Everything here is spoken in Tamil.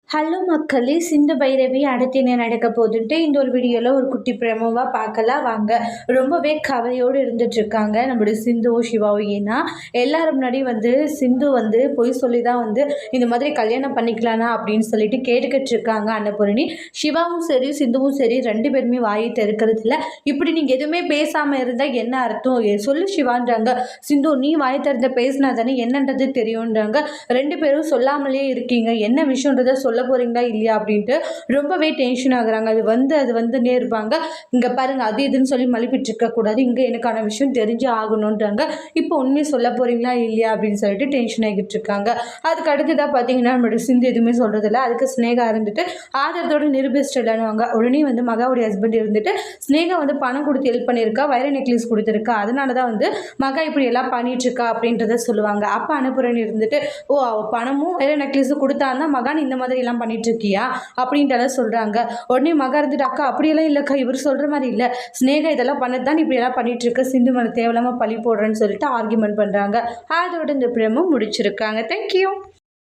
ஹலோ மக்களே! சிந்து பைரவி அடுத்து என்ன நடக்க போகுதுன்ட்டு இந்த ஒரு வீடியோவில் ஒரு குட்டி ப்ரோமோவா பார்க்கலாம் வாங்க. ரொம்பவே கவலையோடு இருந்துட்டுருக்காங்க நம்மளுடைய சிந்துவும் சிவாவும். ஏன்னா எல்லாரும் முன்னாடி சிந்து பொய் சொல்லி தான் இந்த மாதிரி கல்யாணம் பண்ணிக்கலானா அப்படின்னு சொல்லிட்டு கேட்டுக்கிட்டு இருக்காங்க அன்னபூரணி. சிவாவும் சரி சிந்துவும் சரி 2 பேருமே வாயை திறக்கிறது இல்லை. இப்படி நீங்கள் எதுவுமே பேசாமல் இருந்தால் என்ன அர்த்தம் சொல்லு சிவான்றாங்க. சிந்து நீ வாயை திறந்த பேசினா தானே என்னன்றது தெரியுன்றாங்க. 2 பேரும் சொல்லாமலே இருக்கீங்க, என்ன விஷயன்றதை சொல்ல போறீங்களா இல்லையா அப்படின்ட்டு ரொம்பவே டென்ஷன் ஆகுறாங்க. அது வந்துன்னே இருப்பாங்க. இங்க பாருங்க அது இதுன்னு சொல்லி மலிப்பிட்டு இருக்க கூடாது, இங்க எனக்கான விஷயம் தெரிஞ்சு ஆகணும்ன்றாங்க. இப்போ உண்மையை சொல்ல போறீங்களா இல்லையா அப்படின்னு சொல்லிட்டு டென்ஷன் ஆகிட்டு இருக்காங்க. அதுக்கு அடுத்ததான் பார்த்தீங்கன்னா நம்மளோட சிந்து எதுவுமே சொல்றதில்ல. அதுக்கு ஸ்னேகா இருந்துட்டு ஆதரத்தோட நிரூபிச்சுட்டு இல்லைன்னுவாங்க. உடனே மகாவுடைய ஹஸ்பண்ட் இருந்துட்டு ஸ்னேகா பணம் கொடுத்து ஹெல்ப் பண்ணியிருக்கா, வைர நெக்லஸ் கொடுத்துருக்கா, அதனால தான் மகா இப்படி எல்லாம் பண்ணிட்டு இருக்கா அப்படின்றத சொல்லுவாங்க. அப்போ அனுப்புறன்னு இருந்துட்டு ஓ அவ பணமும் வைர நெக்லஸும் கொடுத்தான்னா மகான் இந்த மாதிரி எல்லாம் பண்ணிட்டு இருக்கியா அப்படின்றத சொல்றாங்க. உடனே மகா இருந்துட்டு அக்கா அப்படியெல்லாம் இல்லக்கா, இவர் சொல்ற மாதிரி இல்ல, ஸ்னேகா இதெல்லாம் பண்ணதான் இப்படி எல்லாம் பண்ணிட்டு இருக்க, சிந்து மேல தேவையில்லாம பழி போடுறேன்னு சொல்லிட்டு ஆர்கியூமெண்ட் பண்றாங்க. அதோட இந்த பிரமும் முடிச்சிருக்காங்க. தேங்க்யூ.